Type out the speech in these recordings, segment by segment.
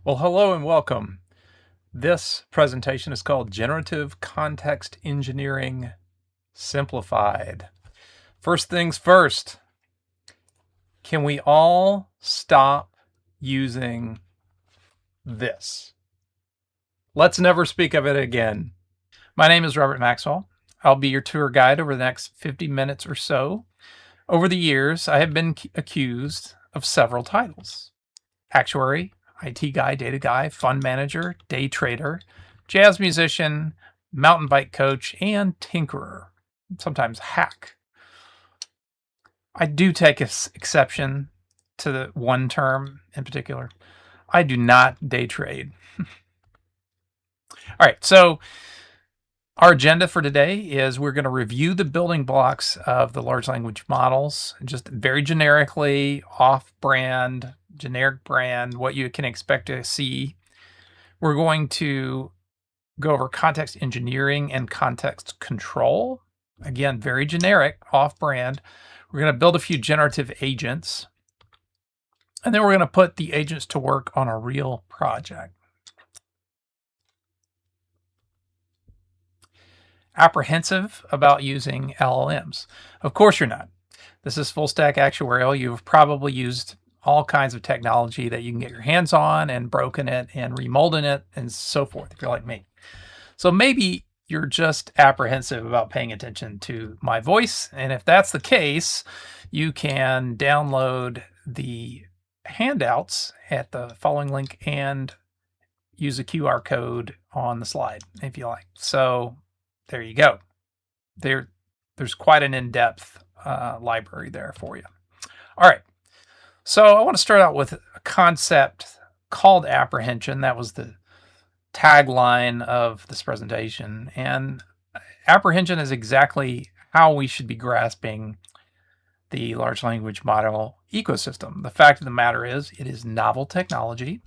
Well, hello and welcome. This presentation is called Generative Context Engineering Simplified. First things first, can we all stop using this? Let's never speak of it again. My name is Robert Maxwell. I'll be your tour guide over the next 50 minutes or so. Over the years, I have been accused of several titles: actuary, IT guy, data guy, fund manager, day trader, jazz musician, mountain bike coach, and tinkerer, sometimes hack. I do take exception to the one term in particular. I do not day trade. All right, so our agenda for today is we're going to review the building blocks of the large language models, just very generically, off-brand, generic brand, what you can expect to see. We're going to go over context engineering and context control. Again, very generic, off-brand. We're going to build a few generative agents, and then we're going to put the agents to work on a real project. Apprehensive about using LLMs? Of course you're not. This is full stack actuarial. You've probably used all kinds of technology that you can get your hands on and broken it and remolding it and so forth, if you're like me. So maybe you're just apprehensive about paying attention to my voice. And if that's the case, you can download the handouts at the following link and use a QR code on the slide if you like. So there you go. There's quite an in-depth library there for you. All right. So I want to start out with a concept called apprehension. That was the tagline of this presentation. And apprehension is exactly how we should be grasping the large language model ecosystem. The fact of the matter is, it is novel technology,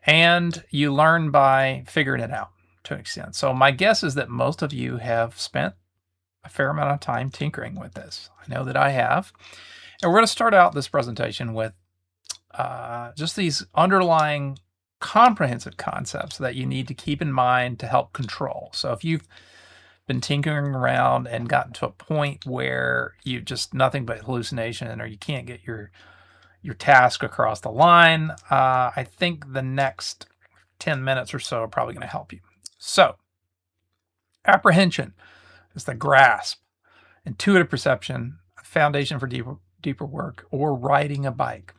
and you learn by figuring it out to an extent. So my guess is that most of you have spent a fair amount of time tinkering with this. I know that I have. And we're going to start out this presentation with just these underlying comprehensive concepts that you need to keep in mind to help control. So if you've been tinkering around and gotten to a point where you just nothing but hallucination, or you can't get your task across the line, I think the next 10 minutes or so are probably going to help you. So apprehension is the grasp, intuitive perception, a foundation for deeper work, or riding a bike,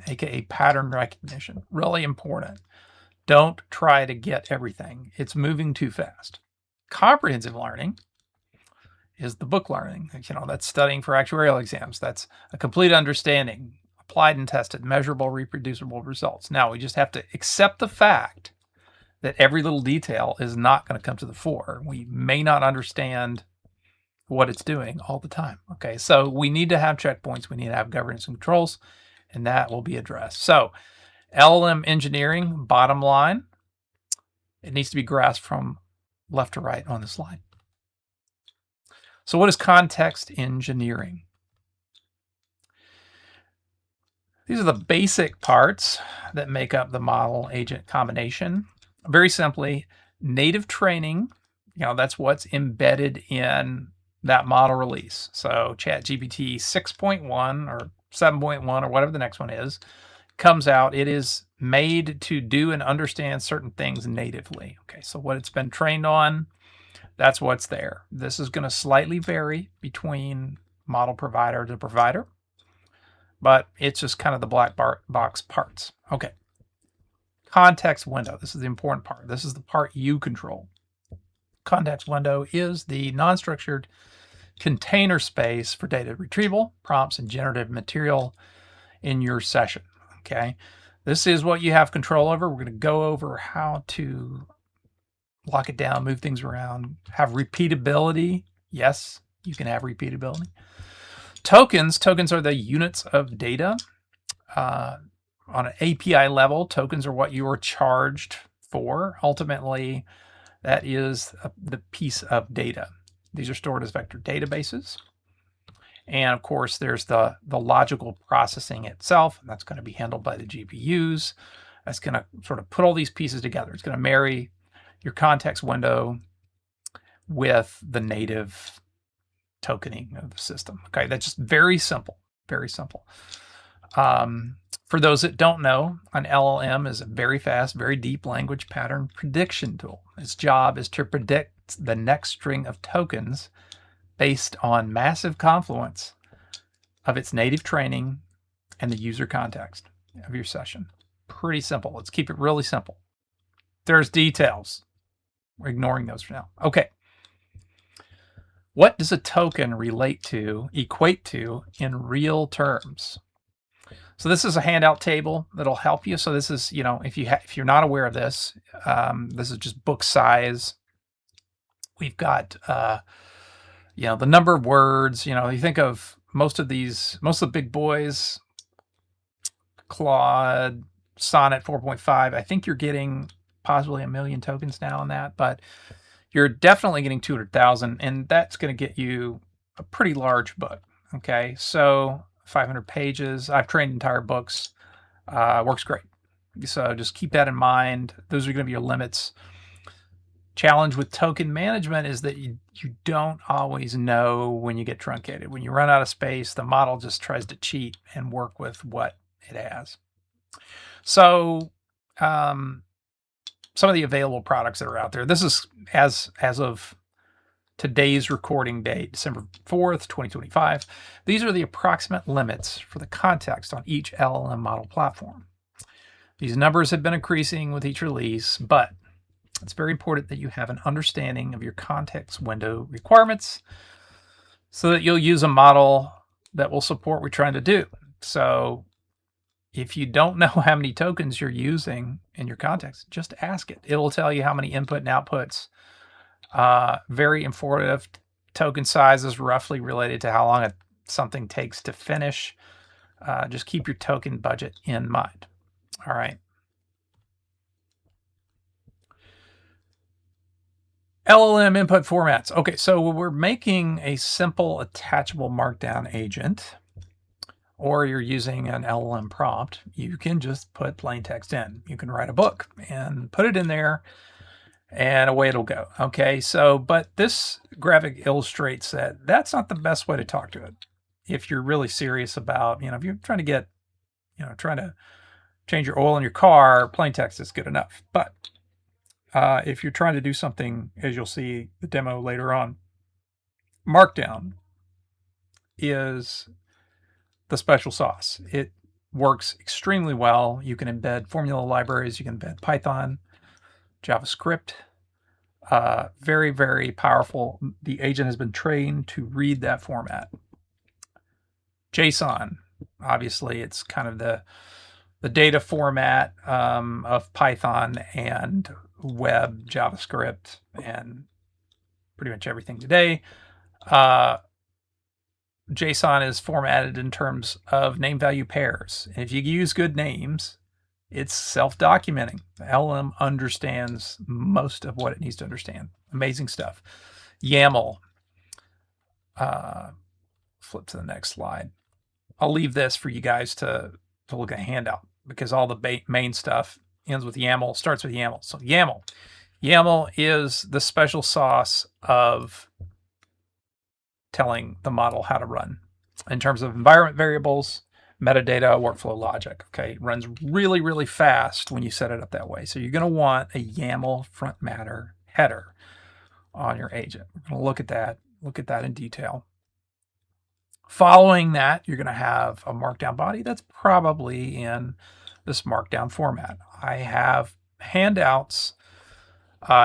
aka pattern recognition. Really important. Don't try to get everything. It's moving too fast. Comprehensive learning is the book learning. That's studying for actuarial exams. That's a complete understanding, applied and tested, measurable, reproducible results. Now we just have to accept the fact that every little detail is not going to come to the fore. We may not understand what it's doing all the time. Okay, so we need to have checkpoints. We need to have governance and controls, and that will be addressed. So LLM engineering, bottom line, it needs to be grasped from left to right on the slide. So what is context engineering? These are the basic parts that make up the model agent combination. Very simply, native training, that's what's embedded in that model release. So ChatGPT 6.1 or 7.1 or whatever the next one is, comes out. It is made to do and understand certain things natively. Okay, so what it's been trained on, that's what's there. This is going to slightly vary between model provider to provider, but it's just kind of the black box parts. Okay. Context window. This is the important part. This is the part you control. Context window is the non-structured container space for data retrieval, prompts, and generative material in your session. Okay. This is what you have control over. We're going to go over how to lock it down, move things around, have repeatability. Yes, you can have repeatability. Tokens are the units of data. On an API level, tokens are what you are charged for. Ultimately, that is the piece of data. These are stored as vector databases. And of course, there's the logical processing itself, and that's going to be handled by the GPUs. that's going to sort of put all these pieces together. It's going to marry your context window with the native tokening of the system. Okay, that's just very simple, very simple. For those that don't know, an LLM is a very fast, very deep language pattern prediction tool. Its job is to predict the next string of tokens based on massive confluence of its native training and the user context of your session. Pretty simple. Let's keep it really simple. There's details. We're ignoring those for now. Okay. What does a token equate to in real terms? So this is a handout table that'll help you. So this is, if you're not aware of this, this is just book size. We've got, the number of words. You think of most of the big boys, Claude, Sonnet 4.5. I think you're getting possibly 1 million tokens now on that, but you're definitely getting 200,000, and that's going to get you a pretty large book. Okay, so 500 pages. I've trained entire books. Works great. So just keep that in mind. Those are going to be your limits. Challenge with token management is that you don't always know when you get truncated. When you run out of space, the model just tries to cheat and work with what it has. So some of the available products that are out there. This is as of today's recording date, December 4th, 2025. These are the approximate limits for the context on each LLM model platform. These numbers have been increasing with each release, but it's very important that you have an understanding of your context window requirements so that you'll use a model that will support what we're trying to do. So if you don't know how many tokens you're using in your context, just ask it. It will tell you how many input and outputs. Very informative. Token size is roughly related to how long something takes to finish. Just keep your token budget in mind. All right. LLM input formats. Okay, so we're making a simple attachable markdown agent, or you're using an LLM prompt, you can just put plain text in. You can write a book and put it in there, and away it'll go. Okay, so, but this graphic illustrates that that's not the best way to talk to it. If you're really serious about, if you're trying to get, trying to change your oil in your car, plain text is good enough. But if you're trying to do something, as you'll see the demo later on, markdown is the special sauce. It works extremely well. You can embed formula libraries, you can embed Python, JavaScript. Very, very powerful. The agent has been trained to read that format. JSON, obviously, it's kind of the data format of Python and web, JavaScript, and pretty much everything today. JSON is formatted in terms of name value pairs. And if you use good names, it's self-documenting. The LLM understands most of what it needs to understand. Amazing stuff. YAML. Flip to the next slide. I'll leave this for you guys to look at a handout because all the main stuff ends with YAML, starts with YAML. So YAML. YAML is the special sauce of telling the model how to run in terms of environment variables, metadata, workflow logic. Okay, it runs really, really fast when you set it up that way. So you're going to want a YAML front matter header on your agent. We're going to look at that in detail. Following that, you're going to have a markdown body that's probably in this markdown format. I have handouts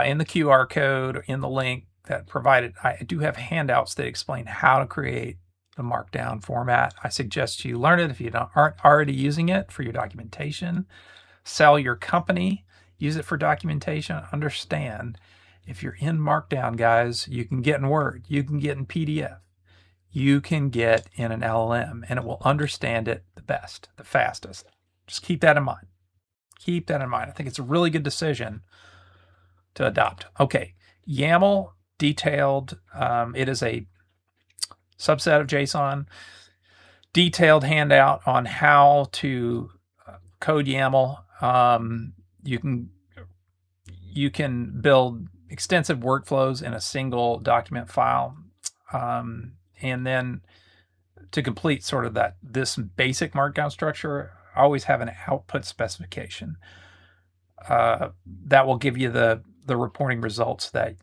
in the QR code, in the link that provided. I do have handouts that explain how to create the markdown format. I suggest you learn it if you aren't already using it for your documentation. Sell your company, use it for documentation. Understand, if you're in markdown, guys, you can get in Word, you can get in PDF, you can get in an LLM, and it will understand it the best, the fastest. Just keep that in mind. Keep that in mind. I think it's a really good decision to adopt. Okay, YAML detailed. It is a subset of JSON. Detailed handout on how to code YAML. You can build extensive workflows in a single document file, and then to complete sort of this basic markdown structure, always have an output specification that will give you the reporting results that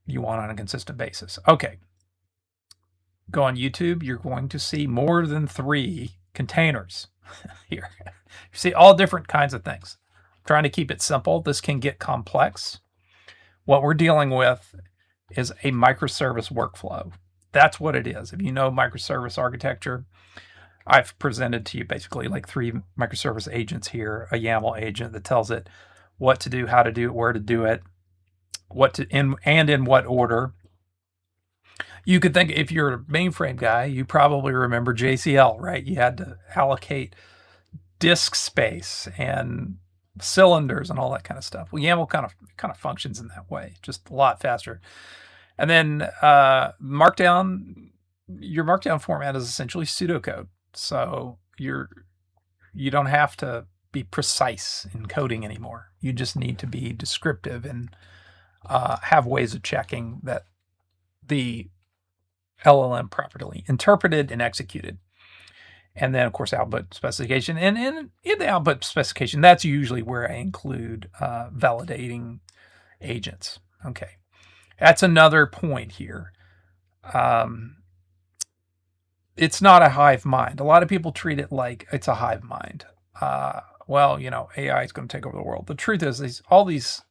you want on a consistent basis. Okay, go on YouTube. You're going to see more than 3 containers here. You see all different kinds of things. I'm trying to keep it simple. This can get complex. What we're dealing with is a microservice workflow. That's what it is. If you know microservice architecture, I've presented to you basically like 3 microservice agents here, a YAML agent that tells it what to do, how to do it, where to do it, in what order. You could think, if you're a mainframe guy, you probably remember JCL, right? You had to allocate disk space and cylinders and all that kind of stuff. Well, YAML kind of functions in that way, just a lot faster. And then Markdown, your Markdown format is essentially pseudocode. So you don't have to be precise in coding anymore. You just need to be descriptive and have ways of checking that the LLM properly interpreted and executed. And then, of course, output specification. And in the output specification, that's usually where I include validating agents. Okay, that's another point here. It's not a hive mind. A lot of people treat it like it's a hive mind. Well, AI is going to take over the world. The truth is, all these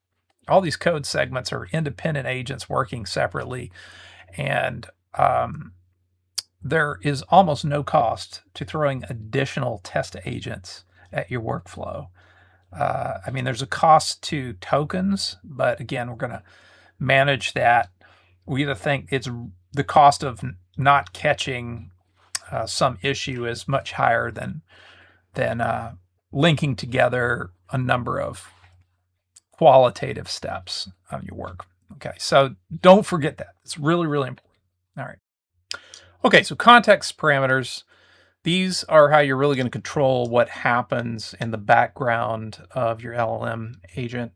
code segments are independent agents working separately, and there is almost no cost to throwing additional test agents at your workflow. I mean, there's a cost to tokens, but again, we're going to manage that. We either think it's the cost of not catching some issue is much higher than linking together a number of qualitative steps of your work. Okay, so don't forget that. It's really, really important. All right. Okay, so context parameters. These are how you're really going to control what happens in the background of your LLM agent.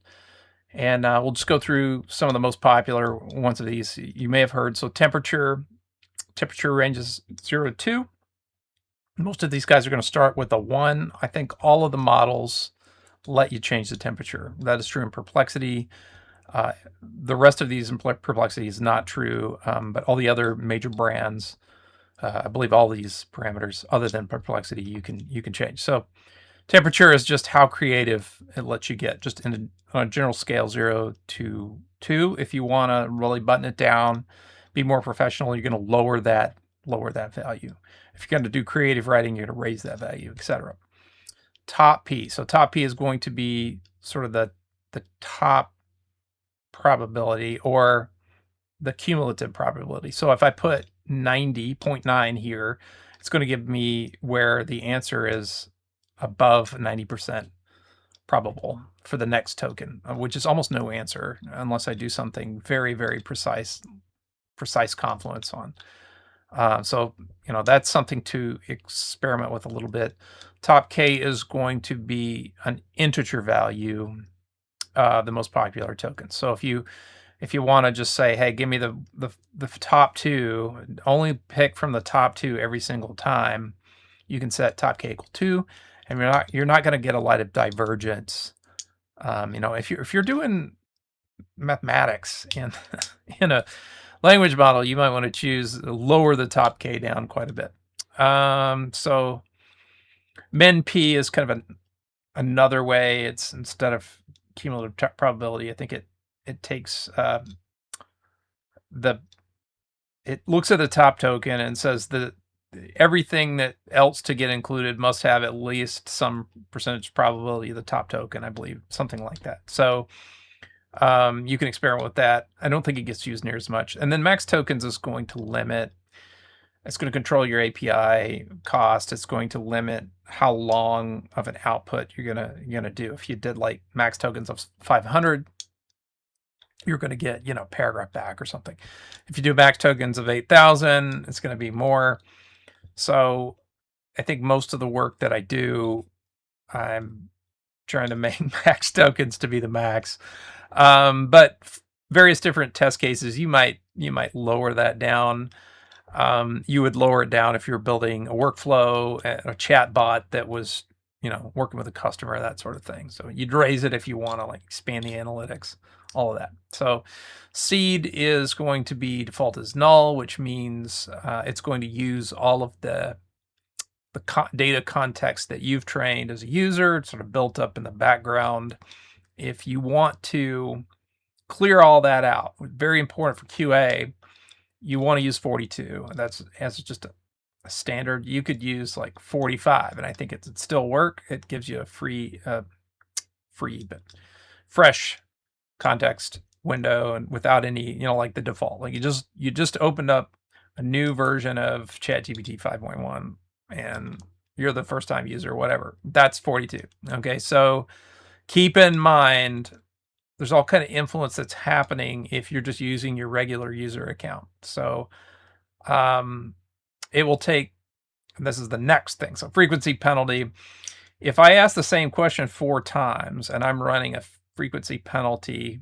And we'll just go through some of the most popular ones of these you may have heard. So temperature ranges 0 to 2. Most of these guys are going to start with a 1. I think all of the models let you change the temperature. That is true in Perplexity. The rest of these in Perplexity is not true, but all the other major brands, I believe all these parameters other than Perplexity you can change. So temperature is just how creative it lets you get, just on a general scale, 0 to 2. If you want to really button it down, be more professional, you're going to lower that value. If you're going to do creative writing, you're going to raise that value, etc. Top P. So top P is going to be sort of the top probability or the cumulative probability. So if I put 90.9 here, it's going to give me where the answer is above 90% probable for the next token, which is almost no answer unless I do something very, very precise confluence on. So, that's something to experiment with a little bit. Top K is going to be an integer value, the most popular token. So if you want to just say, hey, give me the top 2, only pick from the top 2 every single time, you can set top K equal 2, and you're not going to get a lot of divergence. If you're doing mathematics in a language model, you might want to lower the top K down quite a bit. So min P is kind of another way. It's instead of cumulative probability, I think it takes it looks at the top token and says that everything that else to get included must have at least some percentage probability of the top token, I believe, something like that. So you can experiment with that. I don't think it gets used near as much. And then max tokens is going to limit. It's going to control your API cost. It's going to limit how long of an output you're gonna do. If you did like max tokens of 500, you're going to get paragraph back or something. If you do max tokens of 8,000, it's going to be more. So I think most of the work that I do, I'm trying to make max tokens to be the max. But various different test cases, you might lower that down. You would lower it down if you're building a workflow, a chat bot that was, working with a customer, that sort of thing. So you'd raise it if you want to like expand the analytics, all of that. So seed is going to be default as null, which means it's going to use all of the data context that you've trained as a user. It's sort of built up in the background. If you want to clear all that out, very important for QA, you want to use 42. That's just a standard. You could use like 45, and I think it'd still work. It gives you a free but fresh context window, and without any, like the default. Like you just opened up a new version of ChatGPT 5.1, and you're the first time user, whatever. That's 42. Okay, so keep in mind there's all kind of influence that's happening if you're just using your regular user account. So it will take, and this is the next thing. So frequency penalty. If I ask the same question 4 times and I'm running a frequency penalty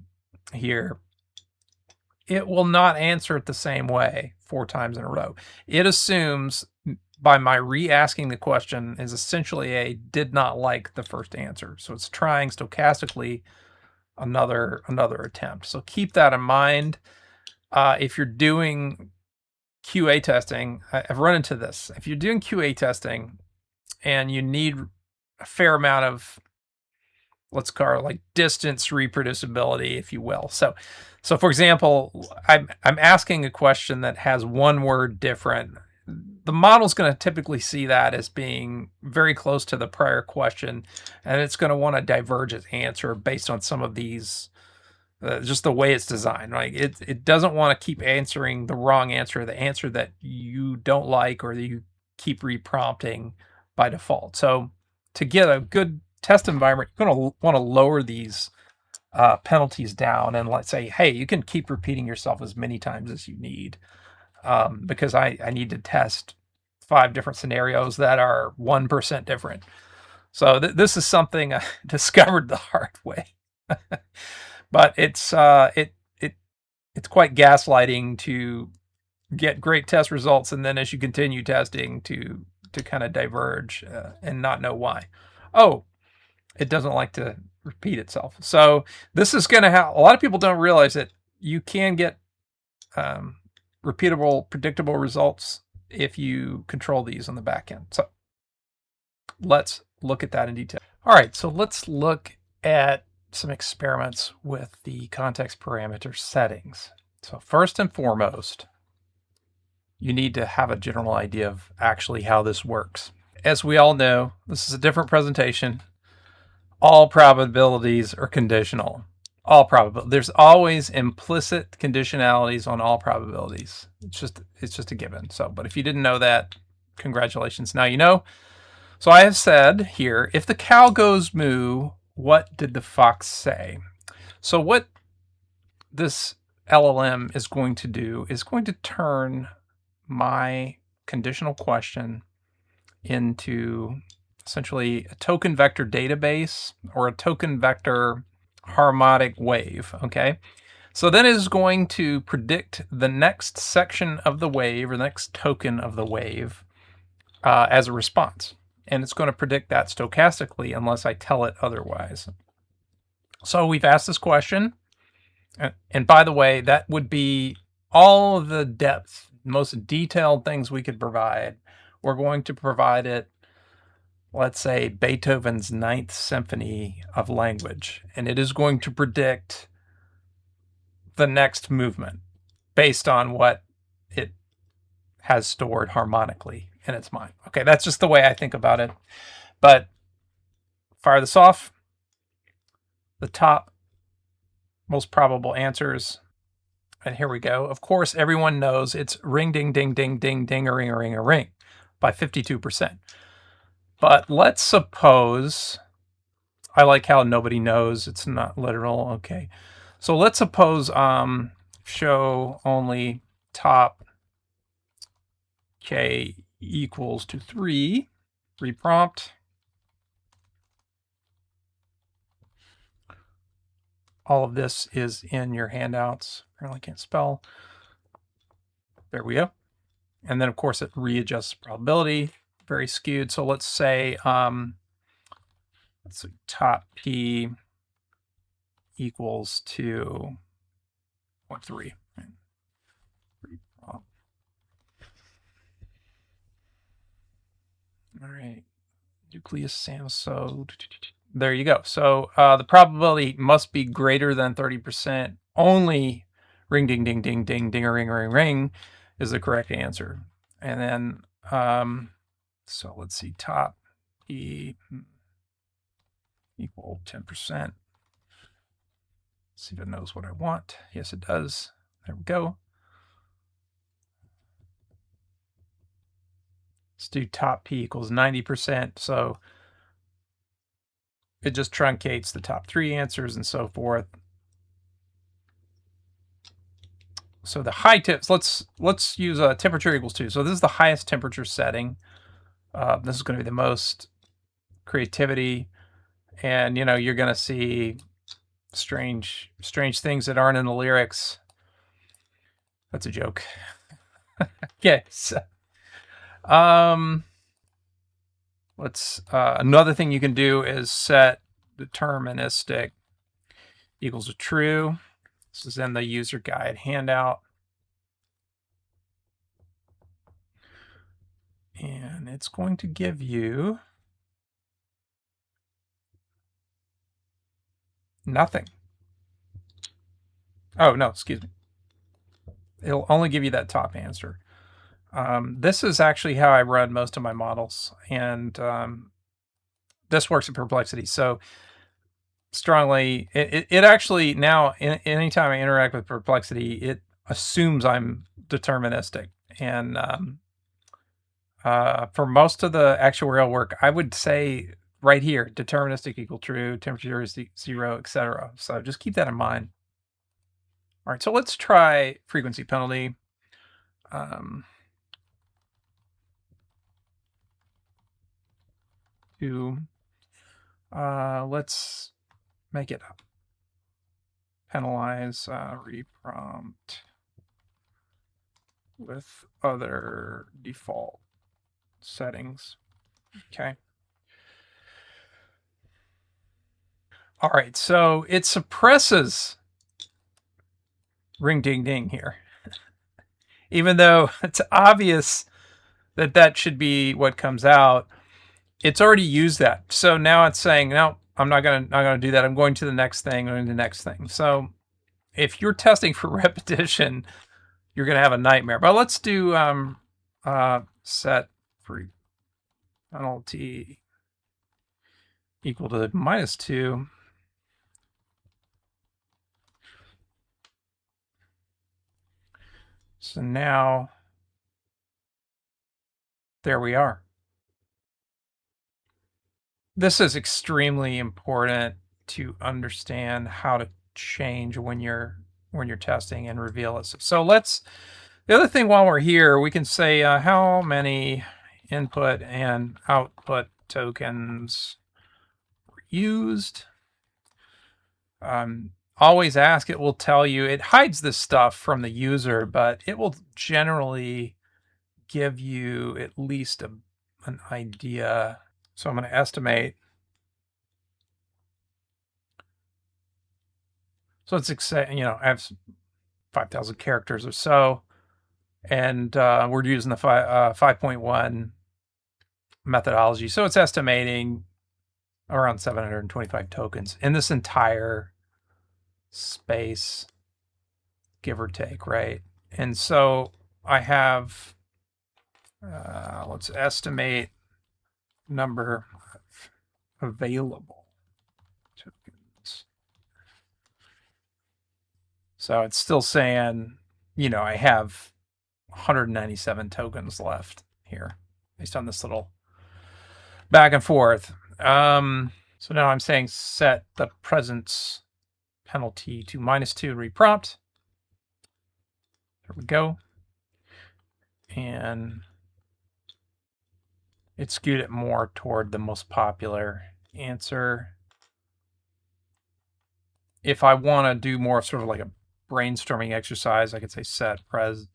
here, it will not answer it the same way 4 times in a row. It assumes by my re-asking the question is essentially a did not like the first answer. So it's trying stochastically another attempt. So keep that in mind. If you're doing QA testing, I've run into this. If you're doing QA testing and you need a fair amount of, let's call it like distance reproducibility, if you will. So for example, I'm asking a question that has one word different. The model's going to typically see that as being very close to the prior question, and it's going to want to diverge its answer based on some of these, just the way it's designed, right? It doesn't want to keep answering the wrong answer, the answer that you don't like or that you keep reprompting by default. So to get a good test environment, you're going to want to lower these penalties down, and let's say, hey, you can keep repeating yourself as many times as you need, because I need to test 5 different scenarios that are 1% different. So this is something I discovered the hard way. But it's quite gaslighting to get great test results, and then as you continue testing to kind of diverge and not know why. Oh, it doesn't like to repeat itself. So this is going to have, a lot of people don't realize that you can get repeatable, predictable results if you control these on the back end. So let's look at that in detail. All right, so let's look at some experiments with the context parameter settings. So first and foremost, you need to have a general idea of actually how this works. As we all know, this is a different presentation. All probabilities are conditional. All probability. There's always implicit conditionalities on all probabilities. It's just a given. So, but if you didn't know that, congratulations. Now you know. So I have said here, if the cow goes moo, what did the fox say? So what this LLM is going to do is going to turn my conditional question into essentially a token vector database or a token vector harmonic wave, okay? So then it is going to predict the next section of the wave or the next token of the wave as a response. And it's going to predict that stochastically unless I tell it otherwise. So we've asked this question. And by the way, that would be all of the depth, most detailed things we could provide. We're going to provide it, let's say, Beethoven's Ninth Symphony of language. And it is going to predict the next movement based on what it has stored harmonically in its mind. Okay, that's just the way I think about it. But fire this off. The top most probable answers. And here we go. Of course, everyone knows it's ring, ding, ding, ding, ding, ding, a ring, a ring, a ring by 52%. But let's suppose, I like how nobody knows, it's not literal. Okay. So let's suppose show only top k equals to 3, reprompt. All of this is in your handouts. Apparently can't spell. There we go. And then of course it readjusts probability, very skewed. So let's say, let's see, top P equals to 0.3. All right, nucleus SAMSO. There you go. So the probability must be greater than 30%. Only ring, ding, ding, ding, ding, ding, ring, ring, ring is the correct answer. And then, so let's see, top E equal 10%. See if it knows what I want. Yes, it does. There we go. Let's do top P equals 90%. So it just truncates the top 3 answers and so forth. So the high tips, let's use a temperature equals 2. So this is the highest temperature setting. This is going to be the most creativity. And, you know, you're going to see strange things that aren't in the lyrics. That's a joke. Okay. So, another thing you can do is set deterministic equals to true. This is in the user guide handout. And it's going to give you nothing. Oh, no, excuse me. It'll only give you that top answer. This is actually how I run most of my models. And this works in Perplexity. So strongly, it actually now, anytime I interact with Perplexity, it assumes I'm deterministic. And for most of the actuarial work, I would say right here, deterministic equal true, temperature is 0, etc. So just keep that in mind. All right, so let's try frequency penalty. Let's make it penalize reprompt with other default settings. Okay. All right, so it suppresses ring ding ding here. Even though it's obvious that that should be what comes out, it's already used that. So now it's saying, no, I'm not gonna do that. I'm going to the next thing, going to the next thing. So if you're testing for repetition, you're gonna have a nightmare. But let's do set free penalty equal to -2. So now, there we are. This is extremely important to understand how to change when you're testing and reveal it. So the other thing while we're here, we can say how many input and output tokens were used. Always ask, it will tell you, it hides this stuff from the user, but it will generally give you at least an idea. So I'm going to estimate. So let's say, you know, I have 5,000 characters or so, and we're using the 5.1 methodology. So it's estimating around 725 tokens in this entire space, give or take, right? And so I have, let's estimate number of available tokens. So it's still saying, you know, I have 197 tokens left here based on this little back and forth. So now I'm saying set the presence penalty to -2 reprompt. There we go. And it skewed it more toward the most popular answer. if I want to do more sort of like a brainstorming exercise, I could say set pres.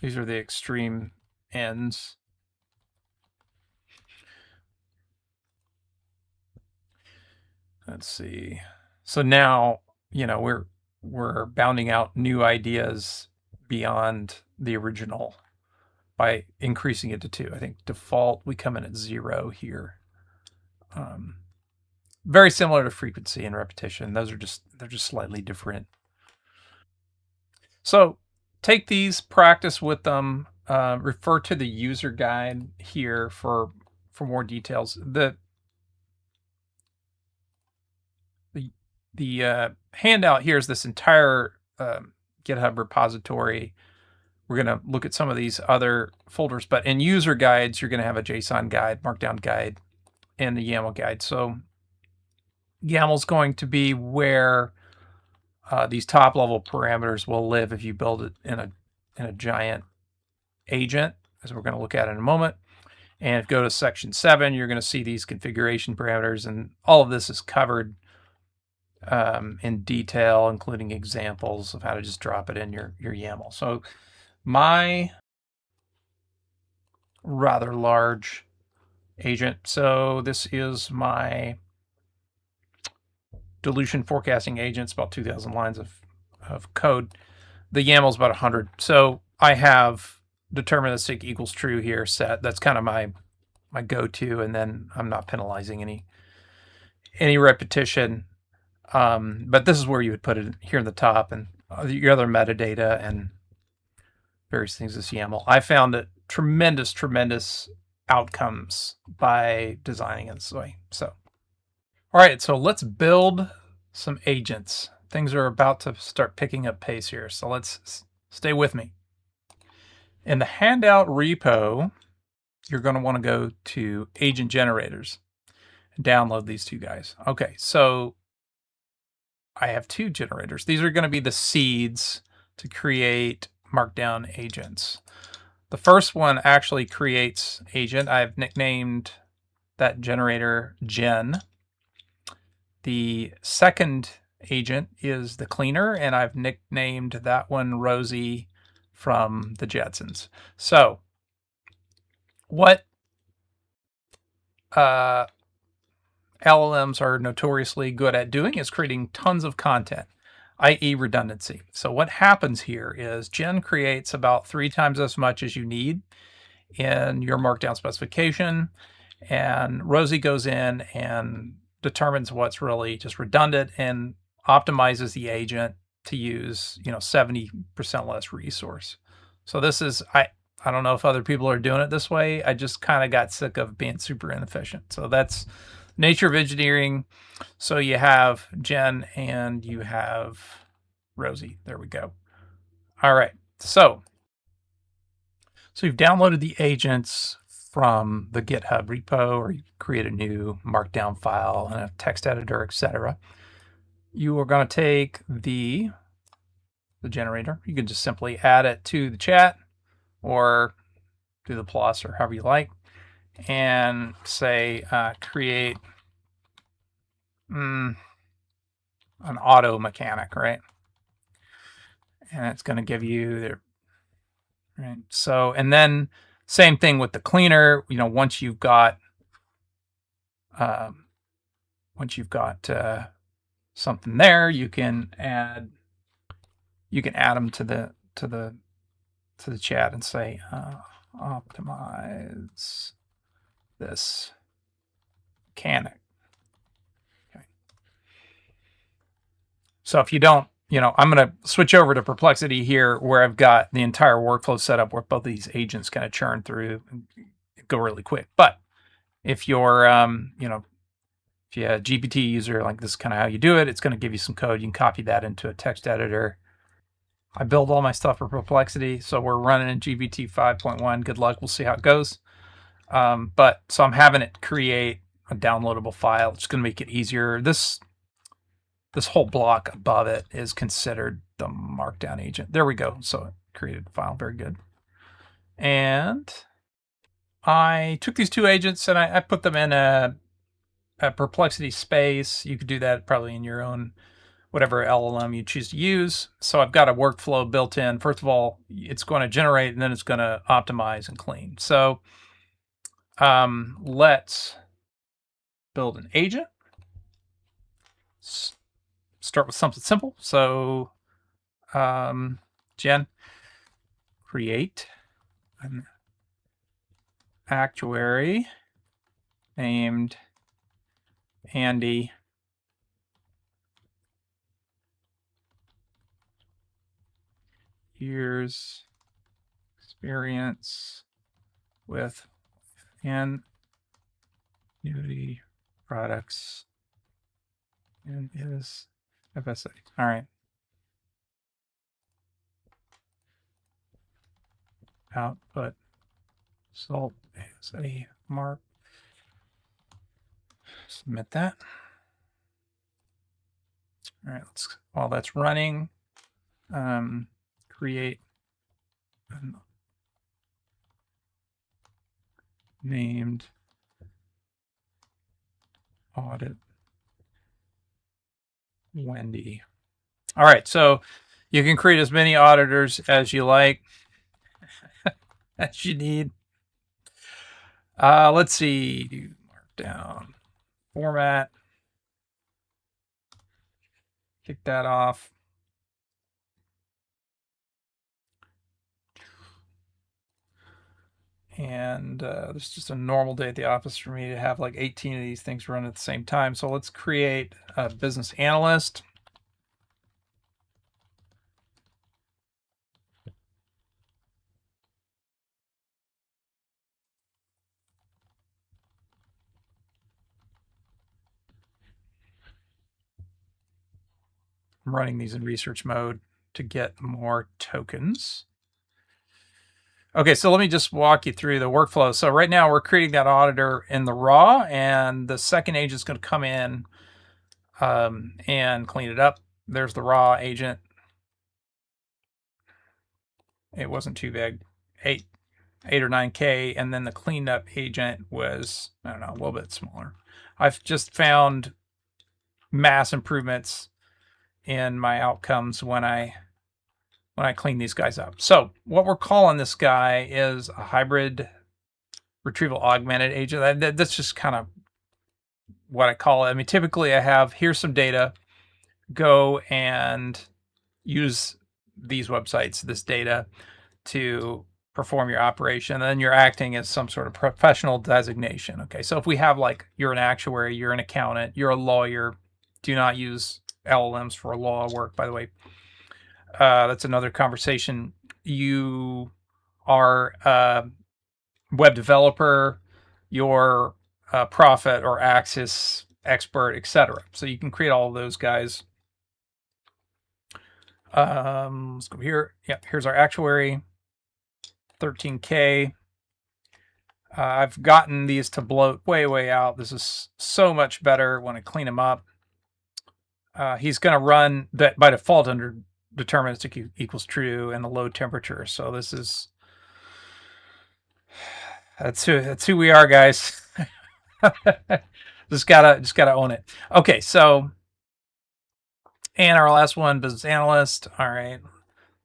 These are the extreme ends. Let's see. So now, we're bounding out new ideas beyond the original by increasing it to 2. I think default, we come in at 0 here. Very similar to frequency and repetition. They're just slightly different. So take these, practice with them, refer to the user guide here for more details. The handout here is this entire GitHub repository. We're going to look at some of these other folders, but in user guides, you're going to have a JSON guide, markdown guide, and the YAML guide. So YAML is going to be where these top level parameters will live if you build it in a giant agent, as we're going to look at in a moment. And if you go to section 7, you're going to see these configuration parameters, and all of this is covered in detail, including examples of how to just drop it in your YAML. So my rather large agent. So this is my dilution forecasting agent. It's about 2,000 lines of code. The YAML is about 100. So I have deterministic equals true here set. That's kind of my go-to, and then I'm not penalizing any repetition. But this is where you would put it here in the top, and your other metadata and various things is YAML. I found that tremendous outcomes by designing it this way. So, all right, so let's build some agents. Things are about to start picking up pace here, so let's stay with me. In the handout repo, you're going to want to go to agent generators and download these 2 guys. Okay, so I have 2 generators. These are going to be the seeds to create markdown agents. The first one actually creates agent. I've nicknamed that generator Gen. The second agent is the cleaner, and I've nicknamed that one Rosie from the Jetsons. So what LLMs are notoriously good at doing is creating tons of content, i.e. redundancy. So what happens here is Gen creates about 3 times as much as you need in your markdown specification, and Rosie goes in and determines what's really just redundant and optimizes the agent to use 70% less resource. So this is, I don't know if other people are doing it this way. I just kind of got sick of being super inefficient. So that's nature of engineering. So you have Jen and you have Rosie. There we go. All right. So you've downloaded the agents from the GitHub repo, or you create a new markdown file and a text editor, etc. You are going to take the generator. You can just simply add it to the chat or do the plus or however you like, and say create an auto mechanic, right? And it's going to give you the right. So, and then same thing with the cleaner. Once you've got something there, you can add them to the chat and say optimize this mechanic. Okay. So if you don't, I'm going to switch over to Perplexity here, where I've got the entire workflow set up where both of these agents kind of churn through and go really quick. But if you're, if you're a GPT user, like this is kind of how you do it, it's going to give you some code. You can copy that into a text editor. I build all my stuff for Perplexity, so we're running in GPT 5.1. Good luck. We'll see how it goes. But so I'm having it create a downloadable file. It's going to make it easier. This whole block above it is considered the markdown agent. There we go. So it created a file. Very good. And I took these two agents and I put them in a perplexity space. You could do that probably in your own whatever LLM you choose to use. So I've got a workflow built in. First of all, it's going to generate and then it's going to optimize and clean. So let's build an agent. Start with something simple. So Jen, create an actuary named Andy years experience with annuity products and is FSA. All right. Output result is a mark. Submit that. All right, let's, while that's running, create an named audit Wendy. All right, so you can create as many auditors as you like, as you need. Let's see, do markdown format. Kick that off. And it's just a normal day at the office for me to have like 18 of these things run at the same time. So let's create a business analyst. I'm running these in research mode to get more tokens. Okay, so let me just walk you through the workflow. So right now we're creating that auditor in the raw, and the second agent is going to come in and clean it up. There's the raw agent. It wasn't too big, 8 or 9K, and then the cleaned up agent was, I don't know, a little bit smaller. I've just found mass improvements in my outcomes when I clean these guys up. So what we're calling this guy is a hybrid retrieval augmented agent. That's just kind of what I call it. I mean, typically I have, here's some data, go and use these websites, this data to perform your operation. And then you're acting as some sort of professional designation. Okay, so if we have like, you're an actuary, you're an accountant, you're a lawyer, do not use LLMs for law work, by the way. That's another conversation. You are a web developer, you're a Profit or Axis expert, etc. So you can create all of those guys. Let's go here. Yep, here's our actuary, 13K. I've gotten these to bloat way out. This is so much better when I clean them up. He's going to run that by default under deterministic equals true and the low temperature. So this is, that's who we are, guys. just gotta own it. Okay, so, and our last one, business analyst. All right,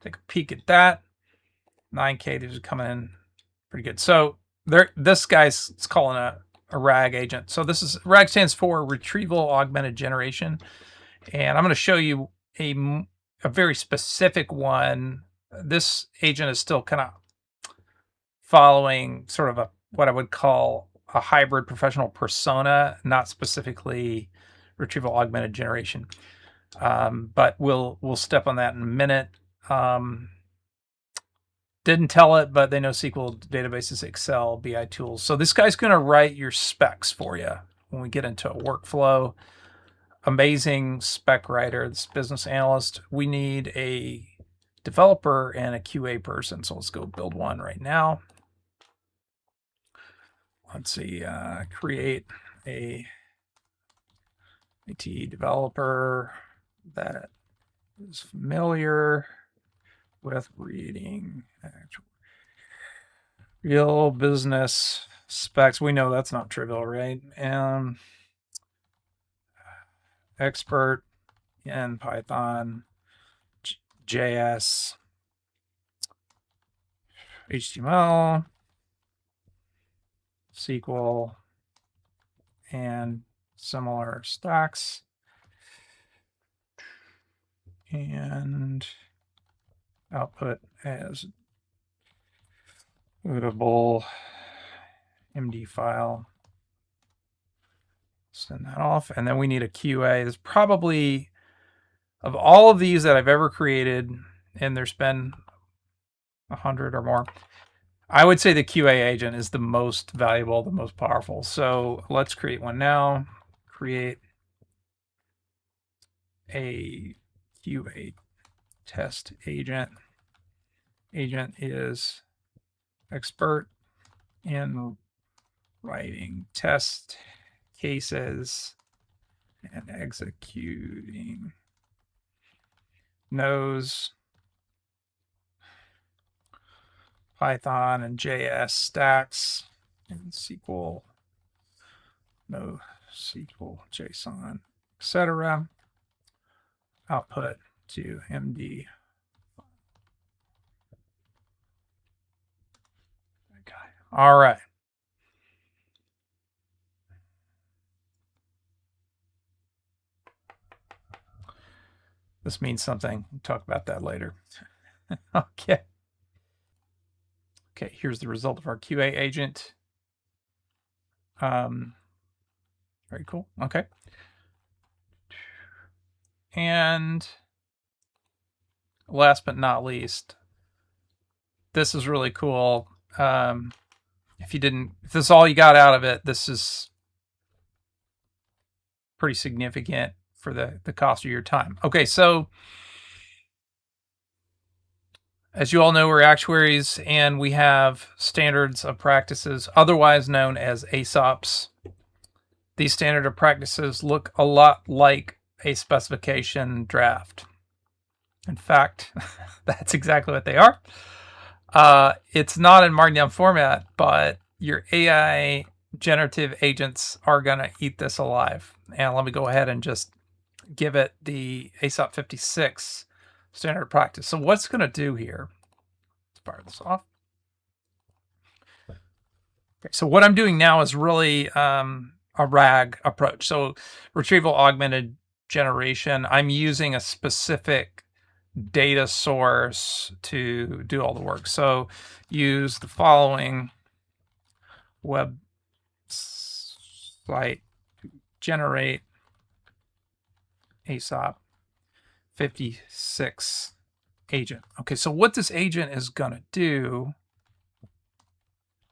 take a peek at that. 9K, these are coming in pretty good. So this guy's, it's calling a RAG agent. So this is, RAG stands for Retrieval Augmented Generation. And I'm going to show you a very specific one. This agent is still kind of following sort of what I would call a hybrid professional persona, not specifically retrieval augmented generation. But we'll step on that in a minute. Didn't tell it, but they know SQL databases, Excel, BI tools. So this guy's going to write your specs for you when we get into a workflow. Amazing spec writer, this business analyst. We need a developer and a QA person. So let's go build one right now. Let's see, create a IT developer that is familiar with reading Real business specs. We know that's not trivial, right? Expert in Python, JS, HTML, SQL, and similar stacks. And output as bootable MD file. Send that off. And then we need a QA. There's probably, of all of these that I've ever created, and there's been 100 or more, I would say the QA agent is the most valuable, the most powerful. So let's create one now. Create a QA test agent. Agent is expert in writing test cases and executing, knows Python and JS stacks and SQL, no SQL, JSON, etc. Output to MD. Okay. All right. This means something. We'll talk about that later. Okay. Okay, here's the result of our QA agent. Very cool. Okay. And last but not least, this is really cool. If this is all you got out of it, this is pretty significant for the cost of your time. Okay, so as you all know, we're actuaries and we have standards of practices, otherwise known as ASOPs. These standard of practices look a lot like a specification draft. In fact, that's exactly what they are. It's not in markdown format, but your AI generative agents are going to eat this alive. And let me go ahead and just give it the ASOP 56 standard practice. So what's going to do here, let's fire this off. Okay, so what I'm doing now is really a RAG approach. So retrieval augmented generation. I'm using a specific data source to do all the work. So use the following website to generate ASOP 56 agent. Okay, so what this agent is going to do,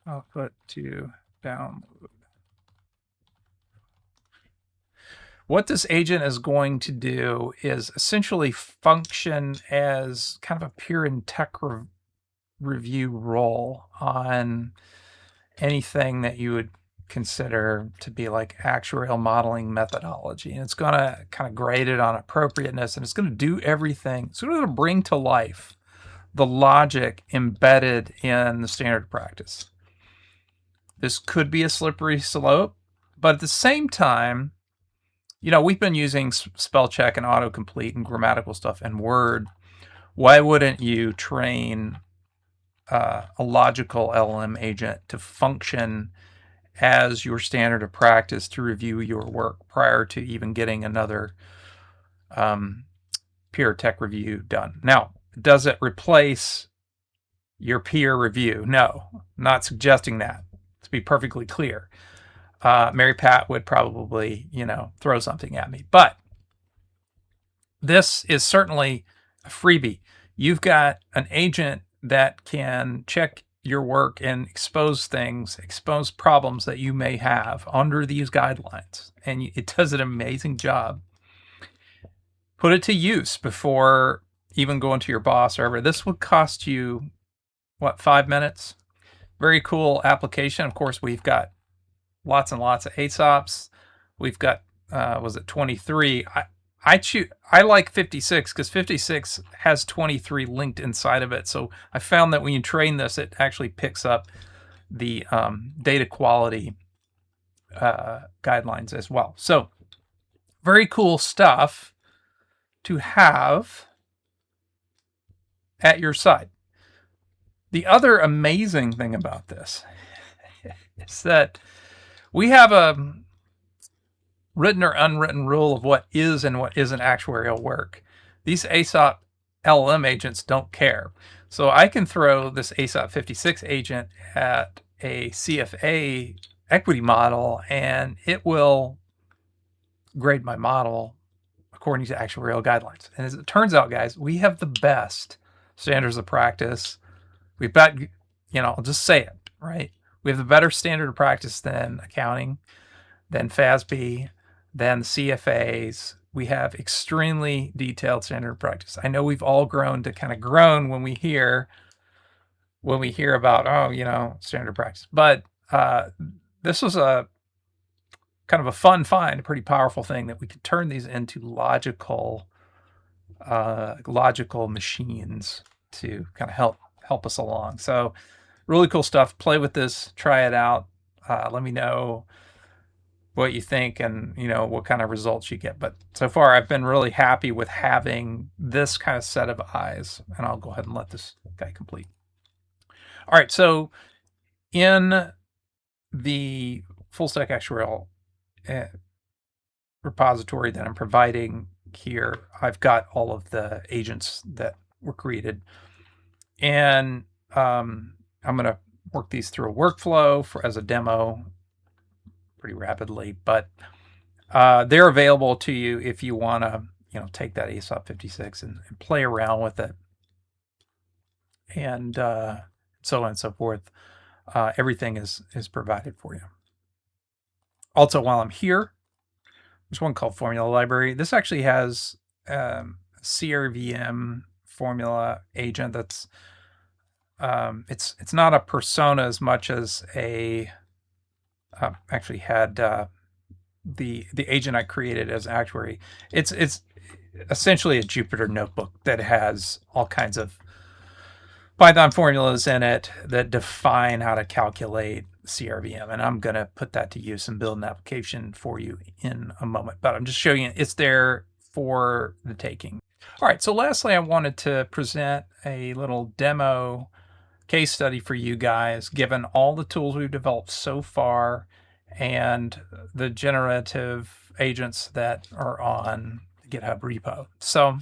output to download. What this agent is going to do is essentially function as kind of a peer and tech review role on anything that you would consider to be like actuarial modeling methodology. And it's going to kind of grade it on appropriateness, and it's going to do everything. It's going to bring to life the logic embedded in the standard practice. This could be a slippery slope, but at the same time, you know, we've been using spell check and autocomplete and grammatical stuff in Word. Why wouldn't you train a logical LLM agent to function as your standard of practice to review your work prior to even getting another peer tech review done? Now, does it replace your peer review? No, not suggesting that, to be perfectly clear. Mary Pat would probably, throw something at me. But this is certainly a freebie. You've got an agent that can check your work and expose things, expose problems that you may have under these guidelines. And it does an amazing job. Put it to use before even going to your boss or whatever. This would cost you, 5 minutes? Very cool application. Of course, we've got lots and lots of ASOPs. We've got, 23? I like 56 because 56 has 23 linked inside of it. So I found that when you train this, it actually picks up the data quality guidelines as well. So very cool stuff to have at your side. The other amazing thing about this is that we have a written or unwritten rule of what is and what isn't actuarial work. These ASOP LLM agents don't care. So I can throw this ASOP 56 agent at a CFA equity model and it will grade my model according to actuarial guidelines. And as it turns out, guys, we have the best standards of practice. We've got, I'll just say it, right? We have the better standard of practice than accounting, than FASB, than the CFAs. We have extremely detailed standard of practice. I know we've all grown to kind of groan when we hear about, standard of practice. But this was a kind of a fun find, a pretty powerful thing that we could turn these into logical machines to kind of help us along. So really cool stuff. Play with this, try it out. Let me know what you think and what kind of results you get. But so far I've been really happy with having this kind of set of eyes, and I'll go ahead and let this guy complete. All right, so in the full stack actuarial repository that I'm providing here, I've got all of the agents that were created, and I'm going to work these through a workflow as a demo pretty rapidly, but they're available to you if you want to take that ASOP 56 and play around with it, and so on and so forth. Everything is provided for you. Also, while I'm here, there's one called Formula Library. This actually has CRVM formula agent that's it's not a persona as much as a actually had the agent I created as actuary. It's essentially a Jupyter notebook that has all kinds of Python formulas in it that define how to calculate CRVM, and I'm going to put that to use and build an application for you in a moment. But I'm just showing you it's there for the taking. All right, so lastly, I wanted to present a little demo case study for you guys, given all the tools we've developed so far and the generative agents that are on the GitHub repo. So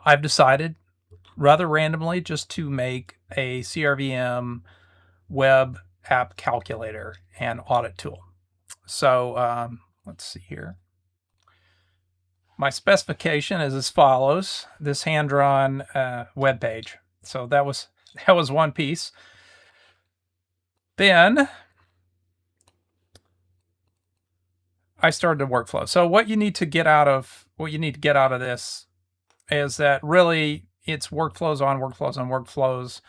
I've decided rather randomly just to make a CRVM web app calculator and audit tool. So let's see here. My specification is as follows: this hand-drawn web page. So that was one piece. Then I started a workflow. So what you need to get out of this is that really it's workflows on workflows on workflows,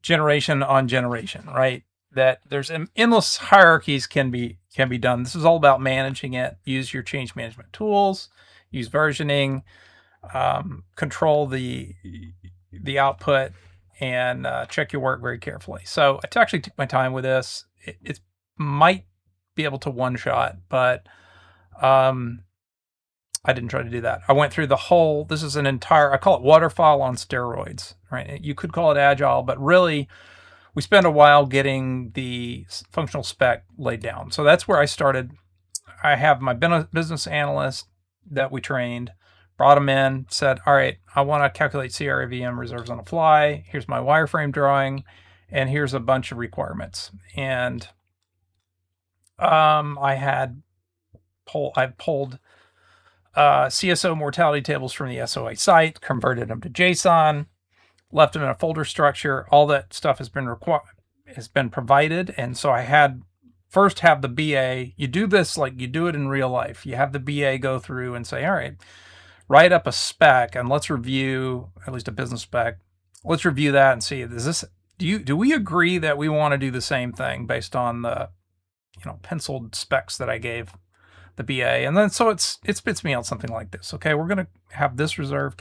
generation on generation, right? That there's endless hierarchies can be done. This is all about managing it. Use your change management tools, use versioning, control the output, and check your work very carefully. So I actually took my time with this. It might be able to one-shot, but I didn't try to do that. I went through the whole, this is an entire, I call it waterfall on steroids, right? You could call it agile, but really we spent a while getting the functional spec laid down. So that's where I started. I have my business analyst that we trained, brought him in, said, all right, I want to calculate CRVM reserves on the fly. Here's my wireframe drawing, and here's a bunch of requirements. And I pulled CSO mortality tables from the SOA site, converted them to JSON, left them in a folder structure. All that stuff has been provided. And so I had first have the BA, you do this like you do it in real life. You have the BA go through and say, all right, write up a spec and let's review, at least a business spec. Let's review that and see, do we agree that we want to do the same thing based on the, penciled specs that I gave the BA? And then so it spits me out something like this. Okay, we're going to have this reserve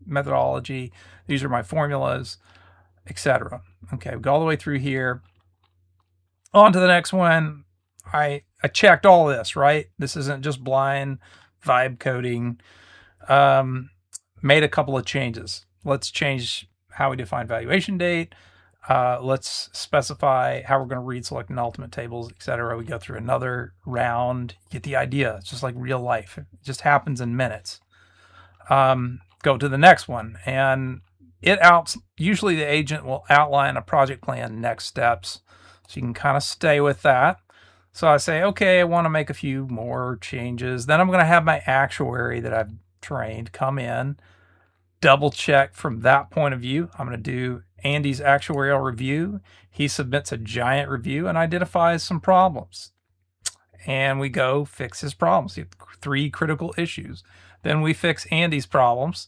methodology. These are my formulas. etc. Okay, we go all the way through here. On to the next one. I checked all this, right? This isn't just blind vibe coding. Made a couple of changes. Let's change how we define valuation date. Let's specify how we're going to read, select, and ultimate tables, etc. We go through another round. Get the idea. It's just like real life. It just happens in minutes. Go to the next one, and usually the agent will outline a project plan, next steps, so you can kind of stay with that. So I say, okay, I want to make a few more changes. Then I'm going to have my actuary that I've trained come in, double check from that point of view. I'm going to do Andy's actuarial review. He submits a giant review and identifies some problems. And we go fix his problems. He had 3 critical issues. Then we fix Andy's problems,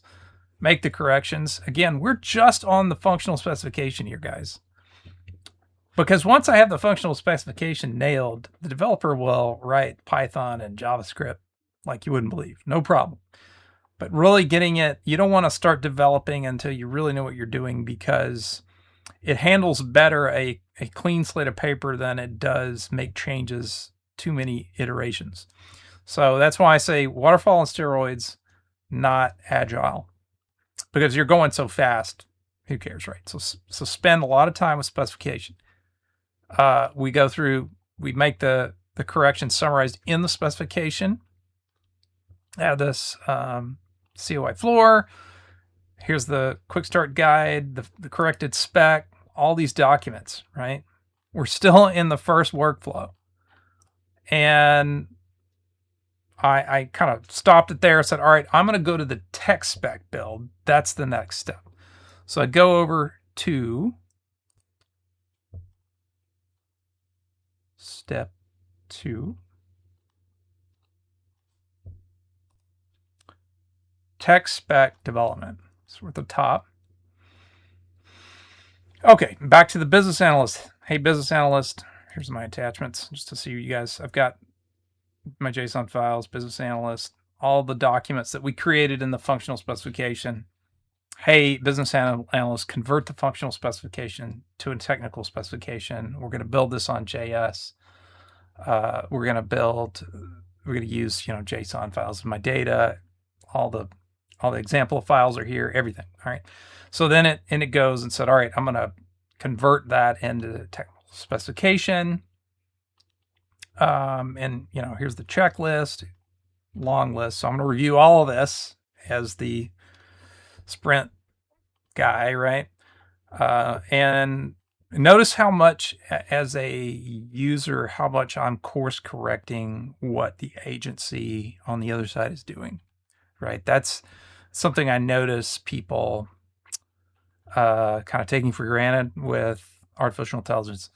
make the corrections. Again, we're just on the functional specification here, guys. Because once I have the functional specification nailed, the developer will write Python and JavaScript like you wouldn't believe. No problem. But really getting it, you don't want to start developing until you really know what you're doing, because it handles better a clean slate of paper than it does make changes too many iterations. So that's why I say waterfall on steroids, not agile, because you're going so fast. Who cares, right? So spend a lot of time with specification. We go through, we make the corrections summarized in the specification. Add this COI floor. Here's the quick start guide, the corrected spec, all these documents, right? We're still in the first workflow. And I kind of stopped it there and said, all right, I'm going to go to the tech spec build. That's the next step. So I go over to step 2. Tech spec development. So we're at the top. Okay, back to the business analyst. Hey, business analyst, here's my attachments just to see you guys. I've got my JSON files, business analyst, all the documents that we created in the functional specification. Hey, business analyst, convert the functional specification to a technical specification. We're going to build this on JS. We're going to use, JSON files of my data. All the example files are here, everything. All right. So then it goes and said, all right, I'm going to convert that into the technical specification. And here's the checklist, long list. So I'm going to review all of this as the sprint guy, right? And notice how much, as a user, how much I'm course correcting what the agency on the other side is doing, right? That's something I notice people kind of taking for granted with artificial intelligence,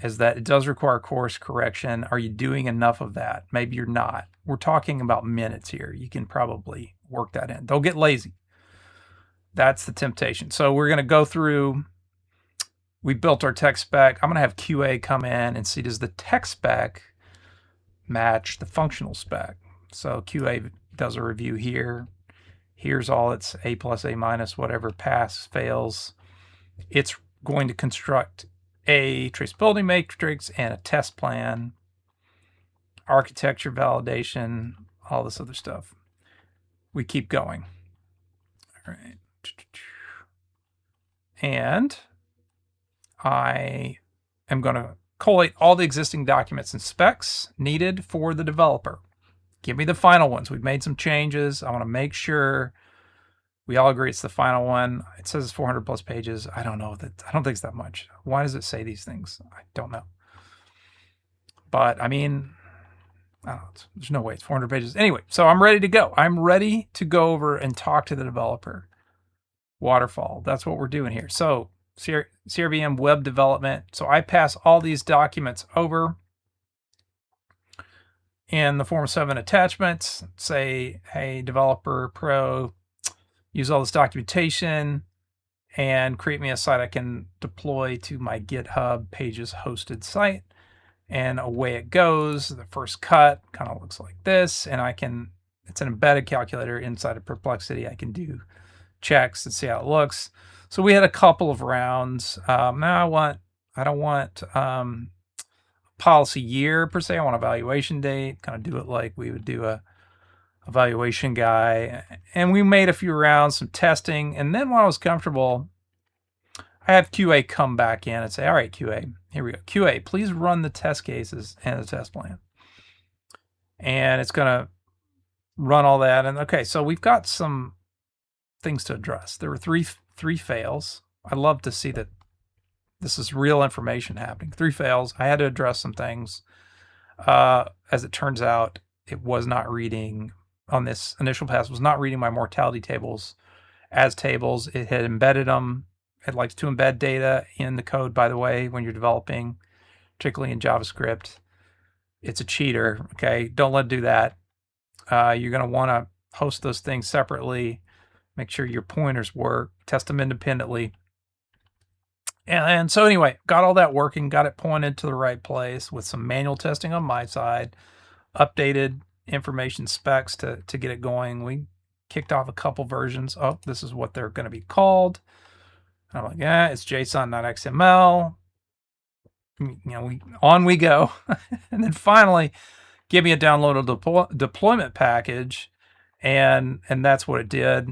is that it does require course correction. Are you doing enough of that? Maybe you're not. We're talking about minutes here. You can probably work that in. Don't get lazy. That's the temptation. So we're going to go through, we built our tech spec. I'm going to have QA come in and see, does the tech spec match the functional spec? So QA does a review here. Here's all its A+, A-, whatever, pass, fails. It's going to construct a traceability matrix and a test plan, architecture validation, all this other stuff. We keep going. All right. And I am going to collate all the existing documents and specs needed for the developer. Give me the final ones. We've made some changes. I want to make sure we all agree it's the final one. It says it's 400 plus pages. I don't know. I don't think it's that much. Why does it say these things? I don't know. But I mean, I don't know. There's no way it's 400 pages. Anyway, so I'm ready to go. I'm ready to go over and talk to the developer. Waterfall. That's what we're doing here. So CRVM web development. So I pass all these documents over in the form of 7 attachments. Say, hey, developer pro, use all this documentation and create me a site I can deploy to my GitHub Pages hosted site. And away it goes. The first cut kind of looks like this. And it's an embedded calculator inside of Perplexity. I can do checks and see how it looks. So we had a couple of rounds. Now I don't want policy year per se. I want evaluation date. Kind of do it like we would do a evaluation guy. And we made a few rounds, some testing, and then when I was comfortable, I have QA come back in and say, all right, QA, here we go. QA, please run the test cases and the test plan. And it's going to run all that. And okay, so we've got some things to address. There were three fails. I love to see that this is real information happening. 3 fails. I had to address some things. As it turns out, it was not reading on this initial pass, was not reading my mortality tables as tables. It had embedded them. It likes to embed data in the code, by the way, when you're developing, particularly in JavaScript. It's a cheater, okay? Don't let it do that. You're going to want to host those things separately. Make sure your pointers work. Test them independently. And so anyway, got all that working, got it pointed to the right place with some manual testing on my side, updated information specs to get it going. We kicked off a couple versions. Oh, this is what they're going to be called. I'm like, yeah, it's JSON, not XML. On we go. And then finally, give me a downloadable deployment package, and that's what it did.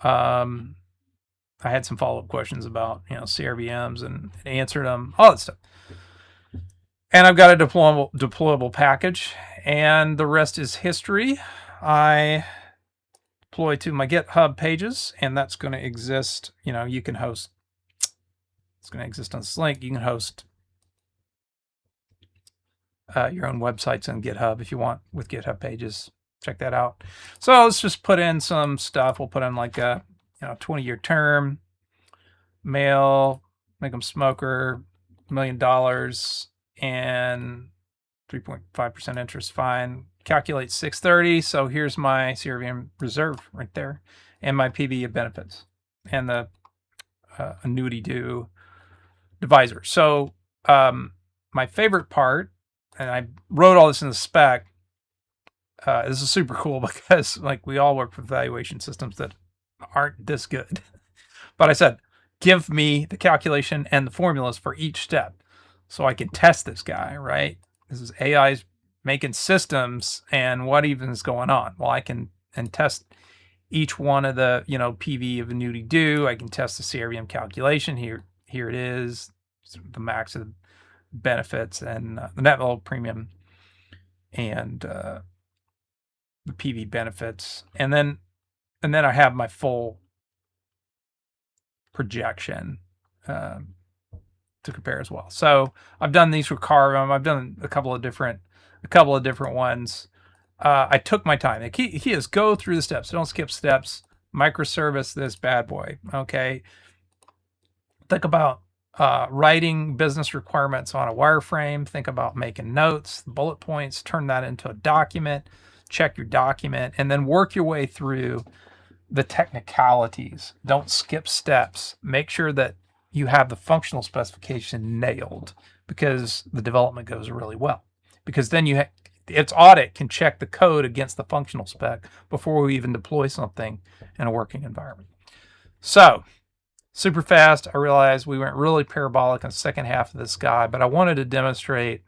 I had some follow-up questions about CRVMs and answered them, all that stuff. And I've got a deployable package, and the rest is history. I deploy to my GitHub pages, and that's going to exist. You can host. It's going to exist on this link. You can host your own websites on GitHub if you want with GitHub pages. Check that out. So let's just put in some stuff. We'll put in like a 20-year term, male, make them smoker, $1 million, and 3.5% interest, fine. Calculate 630. So here's my CRVM reserve right there, and my PV of benefits, and the annuity due divisor. So my favorite part, and I wrote all this in the spec. This is super cool because we all work with evaluation systems that aren't this good. But I said, give me the calculation and the formulas for each step so I can test this guy, right? This is AI's making systems, and what even is going on? Well, I can test each one of the, PV of annuity due. I can test the CRVM calculation. Here it is, the max of the benefits and the net level premium and the PV benefits. And then I have my full projection to compare as well. So I've done these for CRVM. I've done a couple of different ones. I took my time. The key is go through the steps. Don't skip steps. Microservice this bad boy. Okay. Think about writing business requirements on a wireframe. Think about making notes, bullet points, turn that into a document, check your document, and then work your way through the technicalities. Don't skip steps. Make sure that you have the functional specification nailed, because the development goes really well. Because then its audit can check the code against the functional spec before we even deploy something in a working environment. So super fast. I realized we went really parabolic in the second half of this guy, but I wanted to demonstrate.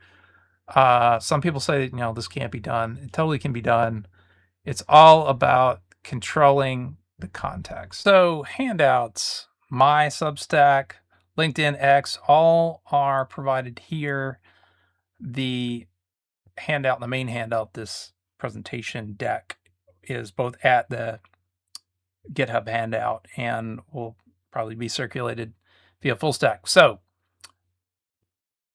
Some people say that, this can't be done. It totally can be done. It's all about controlling the context. So handouts, my Substack, LinkedIn, X, all are provided here. The handout, the main handout, this presentation deck, is both at the GitHub handout and will probably be circulated via full stack. So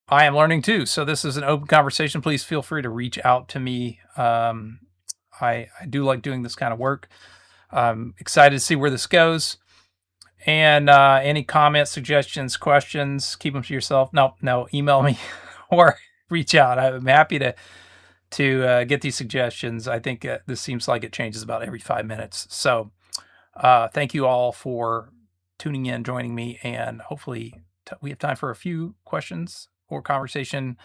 I am learning too. So this is an open conversation. Please feel free to reach out to me. I do like doing this kind of work. I'm excited to see where this goes. And any comments, suggestions, questions, keep them to yourself. No, email me or reach out. I'm happy to get these suggestions. I think this seems like it changes about every 5 minutes. So thank you all for tuning in, joining me, and hopefully we have time for a few questions or conversation.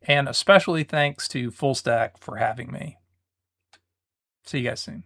And especially thanks to Full Stack for having me. See you guys soon.